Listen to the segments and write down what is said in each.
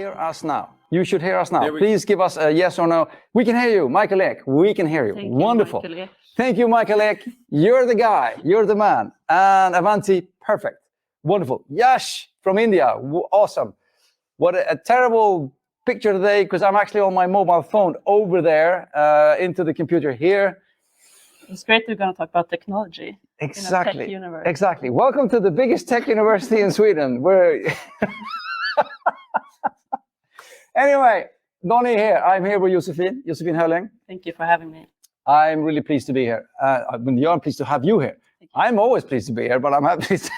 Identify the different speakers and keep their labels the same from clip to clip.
Speaker 1: hear us now. You should hear us now. Please give us a yes or no. We can hear you, Michael Ek. We can hear you.
Speaker 2: Thank
Speaker 1: Wonderful.
Speaker 2: You, Michael Ek.
Speaker 1: Thank you, Michael Ek. You're the guy. You're the man. And Avanti, perfect. Wonderful. Yash from India. Awesome. What a terrible picture today, because I'm actually on my mobile phone over there into the computer here.
Speaker 2: It's great we're going to talk about technology.
Speaker 1: Exactly.
Speaker 2: In a tech universe.
Speaker 1: Exactly. Welcome to the biggest tech university in Sweden. Anyway, Donnie here. I'm here with Josefine Hölling.
Speaker 2: Thank you for having me.
Speaker 1: I'm really pleased to be here. I'm pleased to have you here. I'm always pleased to be here, but I'm happy to...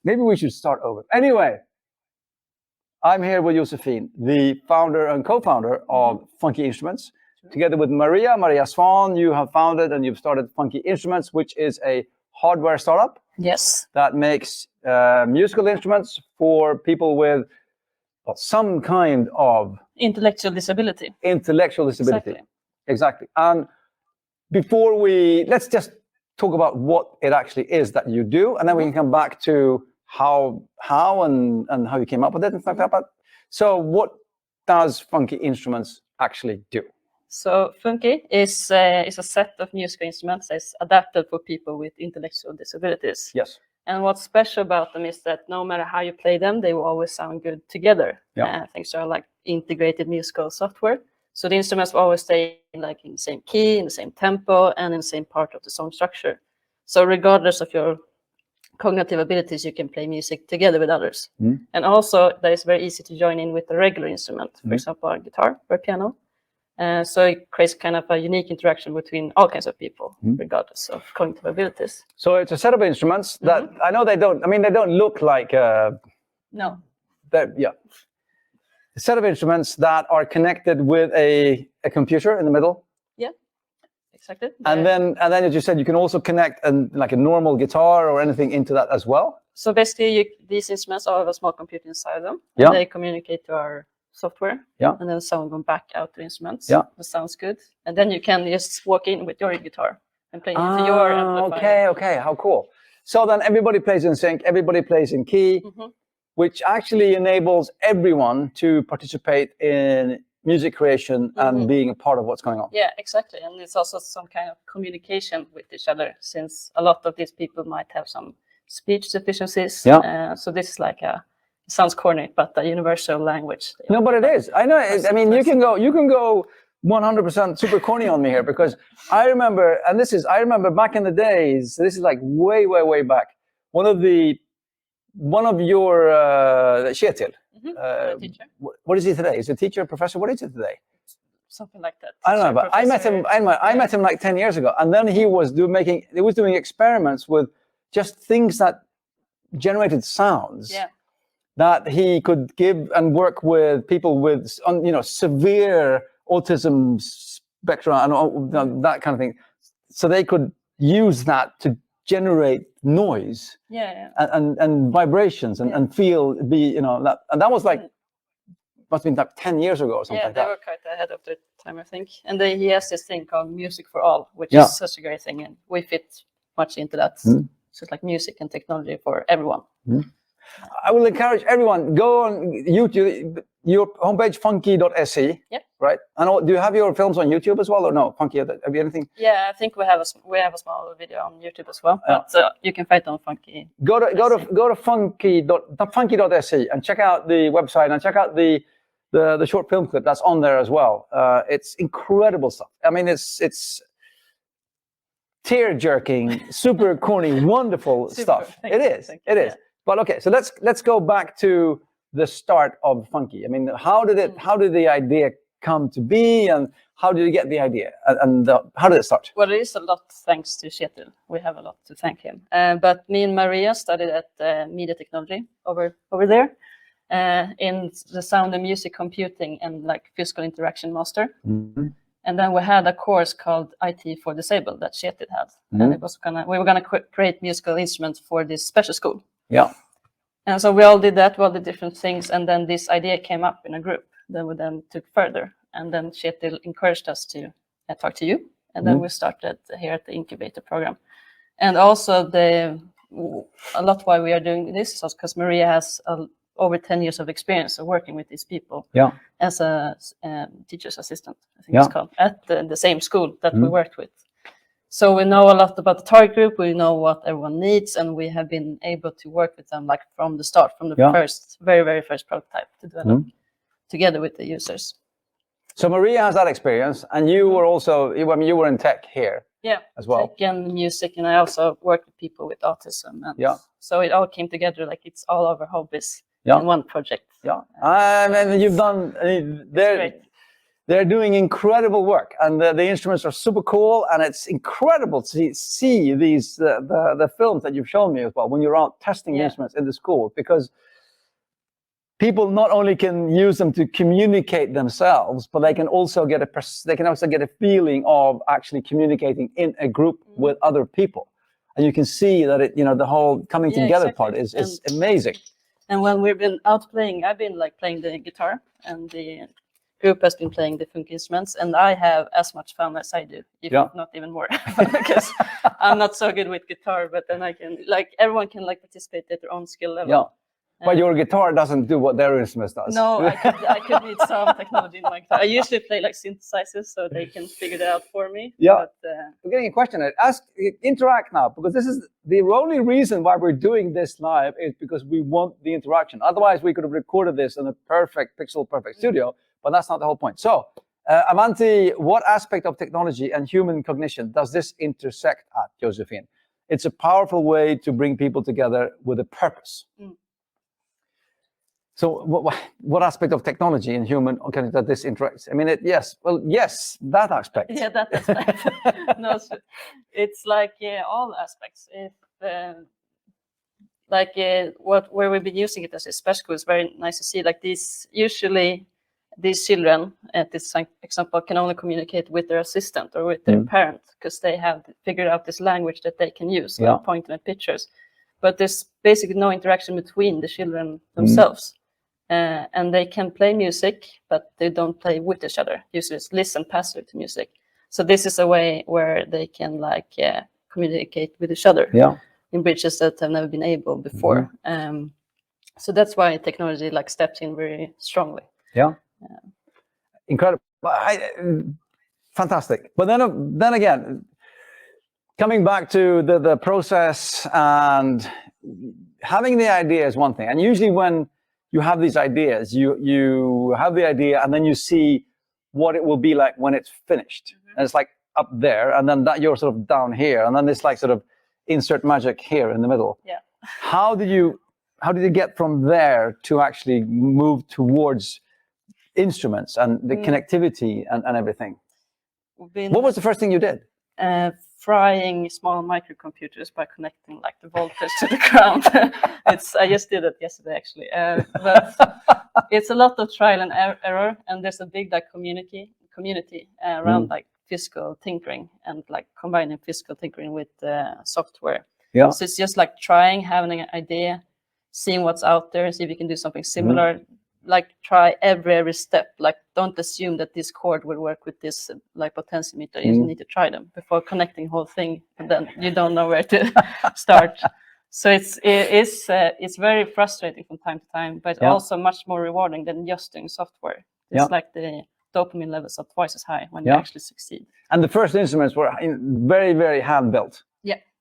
Speaker 1: Maybe we should start over. Anyway, I'm here with Josefine, the founder and co-founder of Funki Instruments. Together with Maria Svahn, you have founded and you've started Funki Instruments, which is a hardware startup.
Speaker 2: Yes.
Speaker 1: That makes musical instruments for people with some kind of...
Speaker 2: Intellectual disability.
Speaker 1: Exactly. And before let's just talk about what it actually is that you do, and then we can come back to how and how you came up with it and stuff like that. So what does Funki Instruments actually do?
Speaker 2: So Funki is a set of musical instruments that's adapted for people with intellectual disabilities.
Speaker 1: Yes.
Speaker 2: And what's special about them is that no matter how you play them, they will always sound good together.
Speaker 1: Yeah.
Speaker 2: Thanks to our like integrated musical software. So the instruments will always stay like in the same key, in the same tempo, and in the same part of the song structure. So regardless of your cognitive abilities, you can play music together with others. And also that is very easy to join in with a regular instrument, for example, a guitar or a piano. So it creates kind of a unique interaction between all kinds of people, regardless of cognitive abilities.
Speaker 1: So it's a set of instruments that I know they don't look like...
Speaker 2: No.
Speaker 1: A set of instruments that are connected with a computer in the middle.
Speaker 2: Yeah, exactly.
Speaker 1: And then as you said, you can also connect like a normal guitar or anything into that as well.
Speaker 2: So basically these instruments all have a small computer inside them.
Speaker 1: Yeah.
Speaker 2: And they communicate to our software.
Speaker 1: Yeah.
Speaker 2: And then sound goes back out to instruments.
Speaker 1: Yeah.
Speaker 2: It sounds good. And then you can just walk in with your guitar and play into your amplifier.
Speaker 1: Okay, how cool. So then everybody plays in sync, everybody plays in key, which actually enables everyone to participate in music creation and being a part of what's going on.
Speaker 2: Yeah, exactly. And it's also some kind of communication with each other, since a lot of these people might have some speech deficiencies.
Speaker 1: Yeah.
Speaker 2: So this is like it sounds corny, but a universal language.
Speaker 1: No, but it is. I know. I mean, you can go 100% super corny on me here, because I remember, I remember back in the days, this is like way back, one of your Kjetil,
Speaker 2: teacher.
Speaker 1: What is he today? Is he a teacher, professor? What is it today?
Speaker 2: Something like that.
Speaker 1: I don't know, but I met him like 10 years ago, and then he was doing experiments with just things that generated sounds.
Speaker 2: Yeah.
Speaker 1: That he could give and work with people with, severe autism spectrum and that kind of thing. So they could use that to generate noise and vibrations and feel, that, and that was like, must have been like 10 years ago or something like that.
Speaker 2: Yeah, they were quite ahead of their time, I think. And he has this thing called Music for All, which is such a great thing. And we fit much into that. So it's like music and technology for everyone.
Speaker 1: I will encourage everyone, go on YouTube, your homepage, funki.se.
Speaker 2: Yeah.
Speaker 1: Right? And do you have your films on YouTube as well, or no? Funki, have you anything?
Speaker 2: Yeah, I think we have a small video on YouTube as well. But you can find it on Funki.
Speaker 1: Go to funki.se and check out the website and check out the short film clip that's on there as well. It's incredible stuff. I mean, it's tear-jerking, super corny, wonderful stuff. It is. But okay, so let's go back to the start of Funki. I mean, how did the idea come to be, and how did you get the idea, and how did it start?
Speaker 2: Well, it is a lot thanks to Kjetil. We have a lot to thank him. But me and Maria studied at media technology over there in the sound and music computing and like physical interaction master. And then we had a course called IT for Disabled that Kjetil had, and we were gonna create musical instruments for this special school.
Speaker 1: Yeah.
Speaker 2: And so we all did that, we all did different things, and then this idea came up in a group. Then we took further, and then Kjetil encouraged us to talk to you, and then we started here at the incubator program. And also a lot why we are doing this is also because Maria has over 10 years of experience of working with these people as a teacher's assistant, I think it's called, at the same school that we worked with. So we know a lot about the target group, we know what everyone needs, and we have been able to work with them like from the start, from the very first prototype to develop together with the users.
Speaker 1: So Maria has that experience, and you were also, I mean, you were in tech here as well.
Speaker 2: Tech and music, and I also work with people with autism. And so it all came together, like it's all of our hobbies in one project.
Speaker 1: And you've done, they're doing incredible work, and the instruments are super cool, and it's incredible to see these, the films that you've shown me as well, when you're out testing the instruments in the school, because people not only can use them to communicate themselves, but they can also get a feeling of actually communicating in a group with other people. And you can see that it, the whole coming together part is amazing.
Speaker 2: And when we've been out playing, I've been like playing the guitar, and the group has been playing the Funki Instruments, and I have as much fun as I do, if not even more, because I'm not so good with guitar, but then I can, like, everyone can like participate at their own skill level.
Speaker 1: But your guitar doesn't do what their instruments does.
Speaker 2: No, I could need some technology in my guitar. I usually play like synthesizers, so they can figure that out for me.
Speaker 1: But, we're getting a question. Interact now, because this is the only reason why we're doing this live is because we want the interaction. Otherwise, we could have recorded this in a pixel perfect studio, but that's not the whole point. So, Avanti, what aspect of technology and human cognition does this intersect at, Josefine? It's a powerful way to bring people together with a purpose. So what aspect of technology and human that this interacts? I mean, yes, that aspect.
Speaker 2: Yeah, that aspect. No, so it's like all aspects. If where we've been using it as a special school is very nice to see. Like usually these children, at this example, can only communicate with their assistant or with their parent, because they have figured out this language that they can use, like pointing at pictures. But there's basically no interaction between the children themselves. And they can play music, but they don't play with each other. Usually just listen passively to music. So this is a way where they can communicate with each other in bridges that have never been able before. So that's why technology steps in very strongly.
Speaker 1: Incredible. Fantastic. But then again, coming back to the process, and having the idea is one thing. And usually when you have these ideas, you have the idea, and then you see what it will be like when it's finished. And it's like up there, and then that you're sort of down here, and then this sort of insert magic here in the middle. How did you get from there to actually move towards instruments and the connectivity and everything? What was the first thing you did?
Speaker 2: Frying small microcomputers by connecting the voltage to the ground. I just did it yesterday actually, but it's a lot of trial and error, and there's a big community around physical tinkering and combining physical tinkering with software. So it's just trying, having an idea, seeing what's out there, and see if you can do something similar. Try every step. Don't assume that this chord will work with this potentiometer. You need to try them before connecting the whole thing, and then you don't know where to start. So it's very frustrating from time to time, but also much more rewarding than just doing software. It's the dopamine levels are twice as high when you actually succeed.
Speaker 1: And the first instruments were very, very hand built.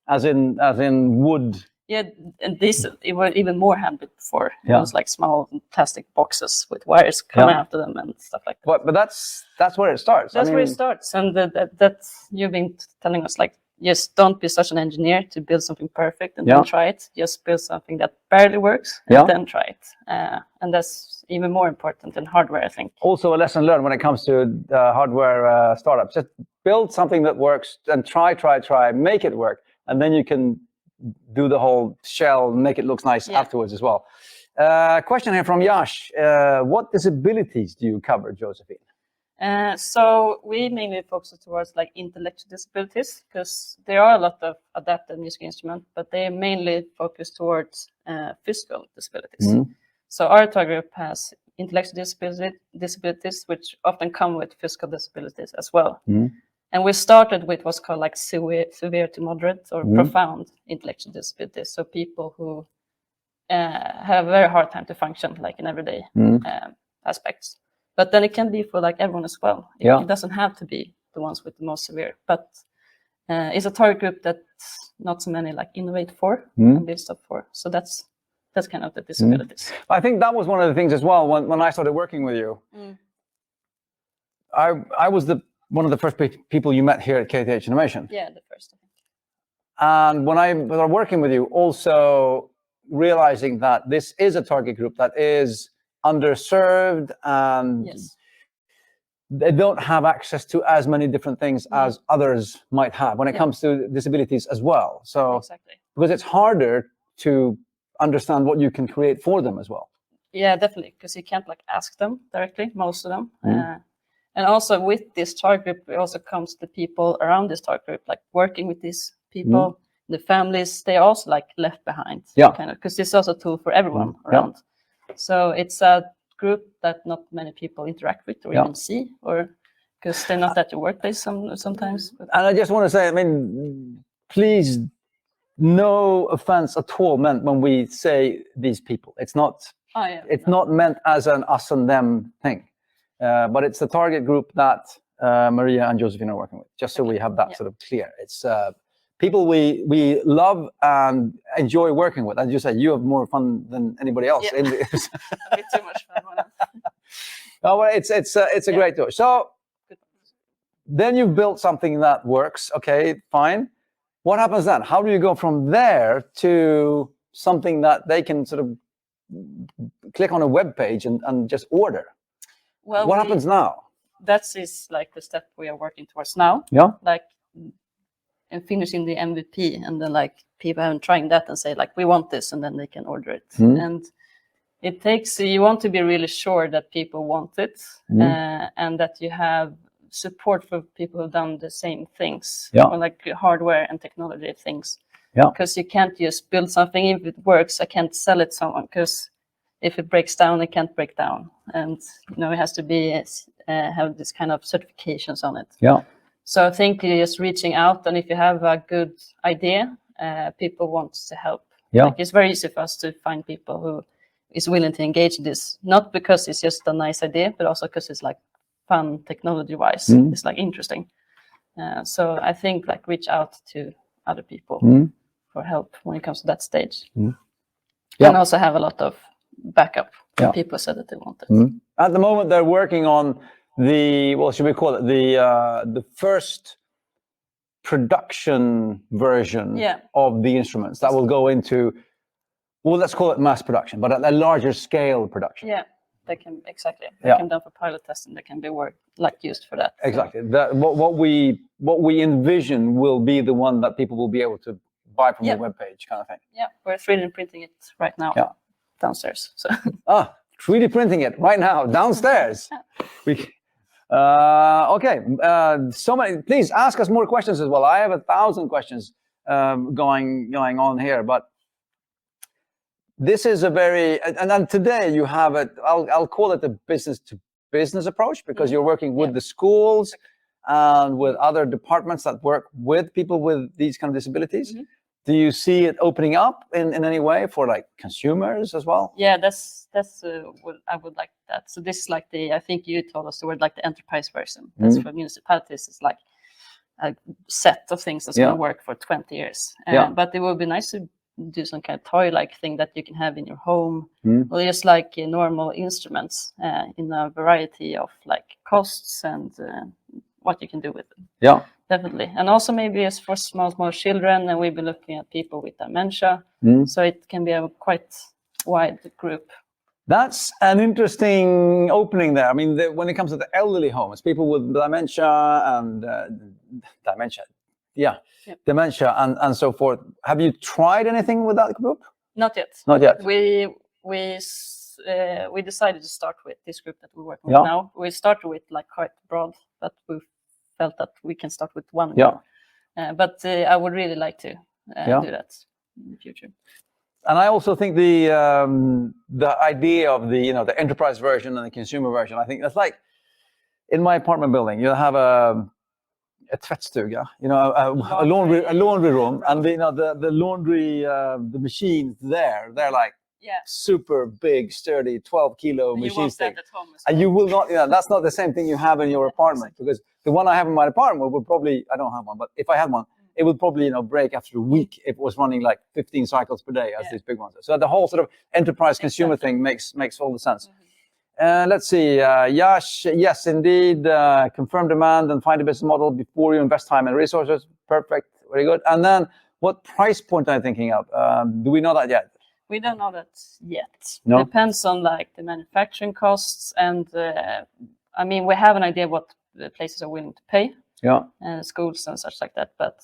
Speaker 1: As in wood.
Speaker 2: Yeah, and it was even more hand-built before. It was small plastic boxes with wires coming out of them and stuff like that.
Speaker 1: But that's where it starts.
Speaker 2: That's where it starts, and that's you've been telling us just don't be such an engineer to build something perfect and then try it. Just build something that barely works and then try it. And that's even more important than hardware, I think.
Speaker 1: Also a lesson learned when it comes to hardware startups. Just build something that works and try, make it work, and then you can do the whole shell, make it look nice afterwards as well. Question here from Yash. What disabilities do you cover, Josefine?
Speaker 2: So we mainly focus towards intellectual disabilities, because there are a lot of adapted music instruments, but they mainly focus towards physical disabilities. So our target group has intellectual disabilities, which often come with physical disabilities as well. And we started with what's called like severe to moderate or profound intellectual disabilities. So people who have a very hard time to function like in everyday aspects. But then it can be for like everyone as well. It doesn't have to be the ones with the most severe, but it's a target group that not so many like innovate for and build stuff for. So that's kind of the disabilities.
Speaker 1: I think that was one of the things as well when I started working with you. I was one of the first people you met here at KTH Innovation.
Speaker 2: Yeah, the first, I think.
Speaker 1: And when I was working with you, also realizing that this is a target group that is underserved and they don't have access to as many different things as others might have when it comes to disabilities as well. So because it's harder to understand what you can create for them as well.
Speaker 2: Yeah, definitely, because you can't like ask them directly, most of them. And also with this target group, it also comes the people around this target group, like working with these people, the families, they're also like left behind. Kind of, because this is also a tool for everyone around. So it's a group that not many people interact with or even see, or because they're not at your workplace sometimes.
Speaker 1: And I just want to say, I mean, please, no offense at all meant when we say these people. It's not. It's not meant as an us and them thing, but it's the target group that Maria and Josefine are working with. Just so we have that sort of clear. It's people we love and enjoy working with. As you said, you have more fun than anybody else.
Speaker 2: A bit too much fun.
Speaker 1: Oh, well, it's a great tool. So then you've built something that works. Okay, fine. What happens then? How do you go from there to something that they can sort of click on a web page and just order?
Speaker 2: Well,
Speaker 1: what happens now?
Speaker 2: That is like the step we are working towards now. Like and finishing the MVP, and then like people haven't trying that and say like we want this, and then they can order it. And it takes, you want to be really sure that people want it, and that you have support for people who've done the same things, or like hardware and technology things. Because you can't just build something. If it works, I can't sell it to someone, because if it breaks down, it can't break down. And it has to be have this kind of certifications on it. So I think you're just reaching out, and if you have a good idea, people want to help. Like it's very easy for us to find people who is willing to engage in this, not because it's just a nice idea, but also because it's like fun technology-wise. It's like interesting. So I think like reach out to other people for help when it comes to that stage. And also have a lot of backup. People said that they want it.
Speaker 1: At the moment, they're working on the, what should we call it? The first production version of the instruments that will go into, well, let's call it mass production, but at a larger scale production.
Speaker 2: They can they can be done for pilot testing. They can be used for that.
Speaker 1: Exactly. What we envision will be the one that people will be able to buy from the webpage, kind of thing.
Speaker 2: We're 3D printing it right now downstairs. So
Speaker 1: 3D printing it right now downstairs. Okay. So many. Please ask us more questions as well. I have 1,000 questions going on here, but this is a very, and then today you have it, I'll call it a business to business approach, because you're working with the schools and with other departments that work with people with these kind of disabilities. Do you see it opening up in any way for like consumers as well?
Speaker 2: Yeah, that's what I would like that. So this is like I think you told us the word like the enterprise version. That's for municipalities. It's like a set of things that's going to work for 20 years. But it would be nice to do some kind of toy-like thing that you can have in your home, or just like normal instruments in a variety of like costs and what you can do with them. Definitely. And also maybe as for small children, and we've been looking at people with dementia. So it can be a quite wide group.
Speaker 1: That's an interesting opening there. I mean, when it comes to the elderly homes, people with dementia and dementia and so forth. Have you tried anything with that group?
Speaker 2: Not yet.
Speaker 1: Not yet.
Speaker 2: We decided to start with this group that we're working with now. We started with like quite broad, but we felt that we can start with one. But I would really like to do that in the future.
Speaker 1: And I also think the idea of the enterprise version and the consumer version, I think that's like in my apartment building. You have a tvättstuga, you know, a laundry room, and the laundry the machines they're like super big, sturdy, 12-kilo machines thing. And you will not, that's not the same thing you have in your apartment, because the one I have in my apartment would probably, I don't have one, but if I had one, it would probably break after a week if it was running like 15 cycles per day as these big ones. So the whole sort of enterprise consumer thing makes all the sense. Let's see, Yash, yes, indeed, confirm demand and find a business model before you invest time and resources. Perfect, very good. And then what price point are you thinking of? Do we know that yet?
Speaker 2: We don't know that yet.
Speaker 1: No?
Speaker 2: Depends on like the manufacturing costs, and I mean, we have an idea what the places are willing to pay. Schools and such like that. But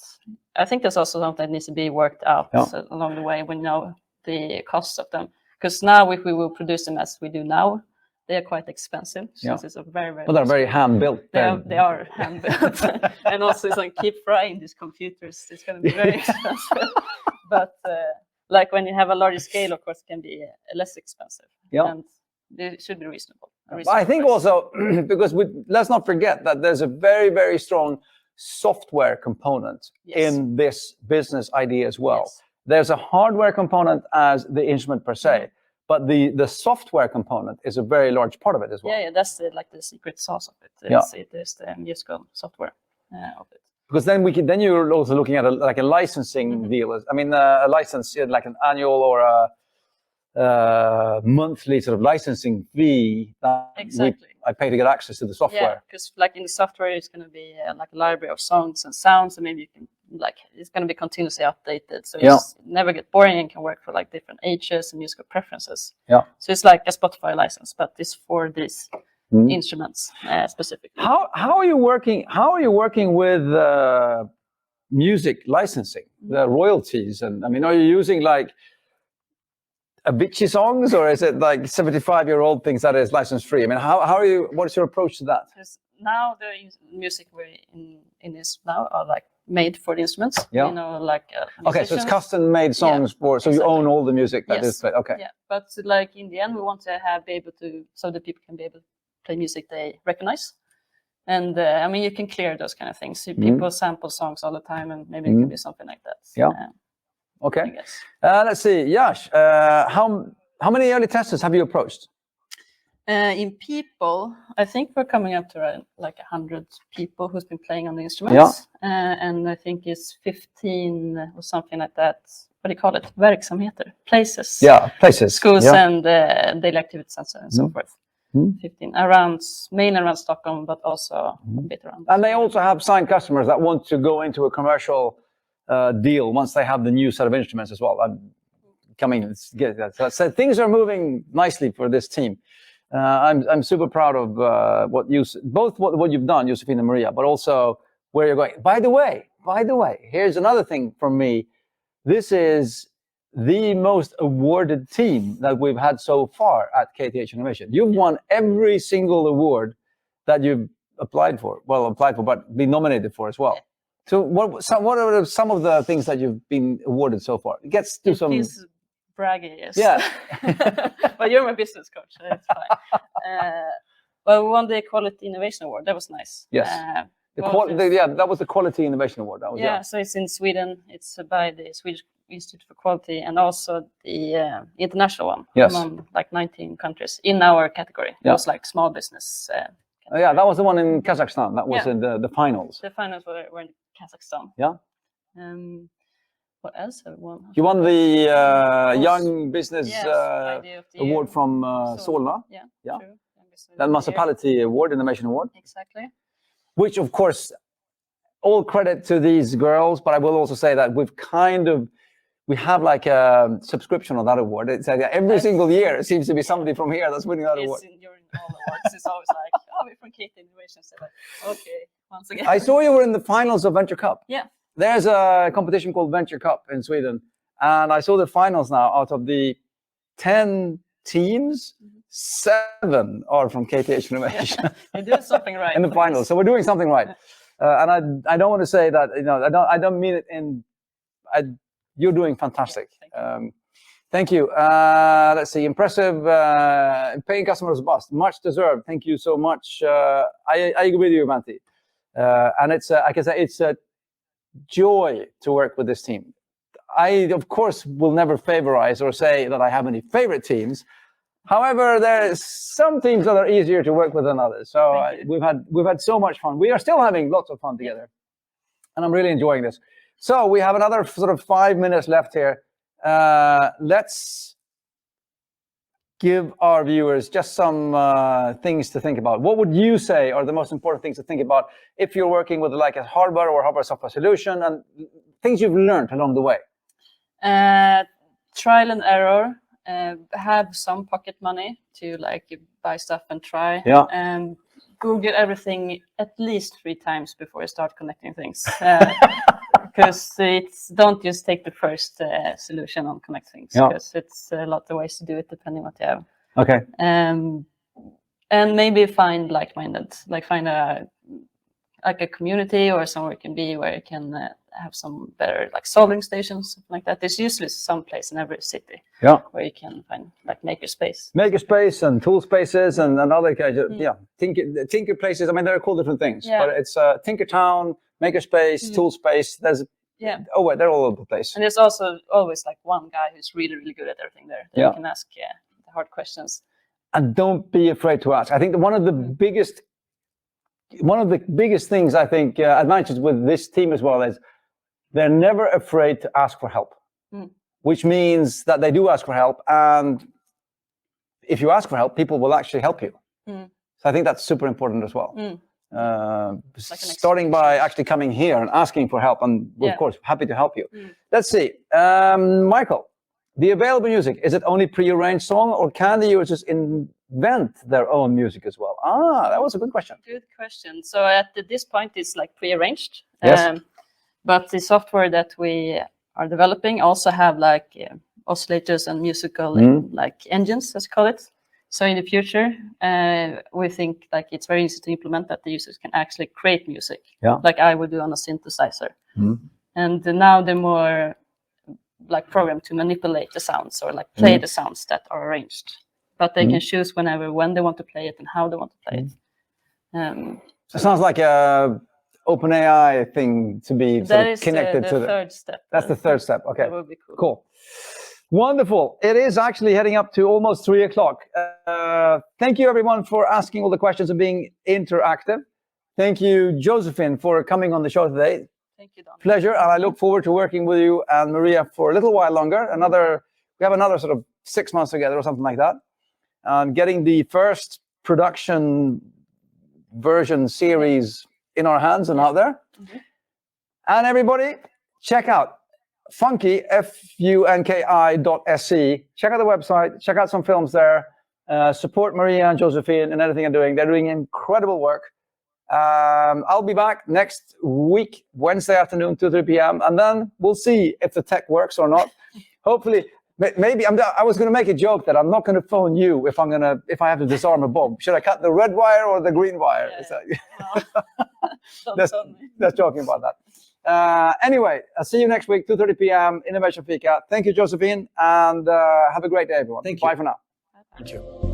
Speaker 2: I think there's also something that needs to be worked out along the way when you know the costs of them. Because now, if we will produce them as we do now, they are quite expensive. Since it's a very, very.
Speaker 1: Well, they're very hand built.
Speaker 2: They are hand built, and also it's like keep frying these computers. It's going to be very expensive. But like when you have a larger scale, of course, it can be less expensive. And it should be reasonable.
Speaker 1: I think also, because let's not forget that there's a very, very strong software component in this business idea as well. There's a hardware component as the instrument per se, but the software component is a very large part of it as well.
Speaker 2: Yeah, that's the secret sauce of it. There's the musical software of it.
Speaker 1: Because then you're also looking at a licensing deal. I mean, a license, like an annual or a monthly sort of licensing fee that I pay to get access to the software.
Speaker 2: Yeah, because like in the software, it's going to be like a library of songs and sounds, and maybe you can it's going to be continuously updated, so it's never get boring and can work for like different ages and musical preferences. So it's like a Spotify license, but it's for these instruments specifically.
Speaker 1: How are you working? How are you working with music licensing, the royalties? And I mean, are you using like Avicii songs, or is it like 75-year-old things that is license free? I mean, how are you? What's your approach to that?
Speaker 2: Because now the music we're in this now are like made for the instruments. You know, like
Speaker 1: okay, so it's custom made songs for. So you own all the music that is played. Okay.
Speaker 2: Yeah, but like in the end, we want to be able to, so that people can be able to play music they recognize. And I mean, you can clear those kind of things. People sample songs all the time, and maybe it can be something like that.
Speaker 1: Okay. Let's see, Yash. How many early testers have you approached?
Speaker 2: In people, I think we're coming up to like 100 people who's been playing on the instruments, and I think it's 15 or something like that. What do you call it? Verksamheter, places. Yeah,
Speaker 1: places.
Speaker 2: Schools and daily activities and so forth. 15 mainly around Stockholm, but also a bit around.
Speaker 1: And they also have signed customers that want to go into a commercial deal once they have the new set of instruments as well. So things are moving nicely for this team. I'm super proud of what you've done, Josefine and Maria, but also where you're going. By the way, here's another thing from me. This is the most awarded team that we've had so far at KTH Innovation. You've won every single award that you've applied for, but been nominated for as well. So what are some of the things that you've been awarded so far? It gets to some...
Speaker 2: He's braggy, yes.
Speaker 1: Yeah.
Speaker 2: But you're my business coach, so it's fine. Well, we won the Quality Innovation Award. That was nice.
Speaker 1: Yes. That was the Quality Innovation Award. That was,
Speaker 2: so it's in Sweden. It's by the Swedish Institute for Quality, and also the international one among like 19 countries in our category. It was like small business.
Speaker 1: That was the one in Kazakhstan. That was in the finals.
Speaker 2: The finals were in Kazakhstan.
Speaker 1: Yeah.
Speaker 2: What else have we won?
Speaker 1: You won the Young Business Award from Solna.
Speaker 2: Yeah. True.
Speaker 1: That Municipality Award, Innovation Award.
Speaker 2: Exactly.
Speaker 1: Which, of course, all credit to these girls, but I will also say that we have like a subscription on that award. It's like every single year it seems to be somebody from here that's winning that award.
Speaker 2: During all awards, it's always like, we're from KT Innovation. So like, okay, once again.
Speaker 1: I saw you were in the finals of Venture Cup.
Speaker 2: Yeah.
Speaker 1: There's a competition called Venture Cup in Sweden, and I saw the finals now. Out of the 10 teams, 7 are from KTH Innovation.
Speaker 2: You're doing something right
Speaker 1: in the finals, so we're doing something right. And I don't want to say that, I don't mean it in. You're doing fantastic. Thank you. Let's see. Impressive. Paying customers bust. Much deserved. Thank you so much. I agree with you, Manti. And it's, I can say, it's a joy to work with this team. I, of course, will never favorize or say that I have any favorite teams. However, there's some teams that are easier to work with than others. So we've had so much fun. We are still having lots of fun together, and I'm really enjoying this. So we have another sort of 5 minutes left here. Let's give our viewers just some things to think about. What would you say are the most important things to think about if you're working with like a hardware or hardware software solution, and things you've learned along the way?
Speaker 2: Trial and error. Have some pocket money to like buy stuff and try.
Speaker 1: Yeah.
Speaker 2: Google everything at least 3 times before you start connecting things. Because don't just take the first solution on connect things, because it's a lot of ways to do it depending what you have.
Speaker 1: Okay.
Speaker 2: And maybe find like-minded, like find a community or somewhere you can be where you can have some better like soldering stations, something like that. There's usually some place in every city where you can find like makerspace.
Speaker 1: Makerspace and tool spaces and other kinds of, tinker places. I mean, they're called different things, but it's Tinkertown, Makerspace, Tool Space. There's they're all over the place.
Speaker 2: And there's also always like one guy who's really, really good at everything there. That you can ask the hard questions.
Speaker 1: And don't be afraid to ask. I think that one of the biggest things I think advantages with this team as well is they're never afraid to ask for help, which means that they do ask for help. And if you ask for help, people will actually help you. So I think that's super important as well. Like starting by actually coming here and asking for help, and of course happy to help you. Let's see, Michael, the available music, is it only pre-arranged song, or can the users invent their own music as well? That was a good question.
Speaker 2: Good question. So at this point it's like pre-arranged, but the software that we are developing also have like oscillators and musical like engines, let's call it. So in the future, we think like it's very easy to implement that the users can actually create music, like I would do on a synthesizer. And now they're more like programmed to manipulate the sounds or like play the sounds that are arranged. But they can choose when they want to play it and how they want to play it.
Speaker 1: It sounds like a OpenAI thing to be sort of connected to
Speaker 2: the third step.
Speaker 1: That's the third step. Okay,
Speaker 2: that would be
Speaker 1: cool. Wonderful. It is actually heading up to almost 3 o'clock. Thank you, everyone, for asking all the questions and being interactive. Thank you, Josefine, for coming on the show today.
Speaker 2: Thank you, Don.
Speaker 1: Pleasure, and I look forward to working with you and Maria for a little while longer. We have another sort of 6 months together or something like that. And getting the first production version series in our hands and out there. And everybody, check out Funki, funki.se. Check out the website, check out some films there. Support Maria and Josefine and everything they're doing. They're doing incredible work. I'll be back next week, Wednesday afternoon, 2-3 p.m. And then we'll see if the tech works or not. Hopefully, maybe I was going to make a joke that I'm not going to phone you if I have to disarm a bomb. Should I cut the red wire or the green wire? That's joking about that. Anyway, I'll see you next week, 2:30 p.m. Innovation Fika. Thank you, Josefine, and have a great day, everyone.
Speaker 3: Thank you.
Speaker 1: Bye for now.
Speaker 3: Thank you.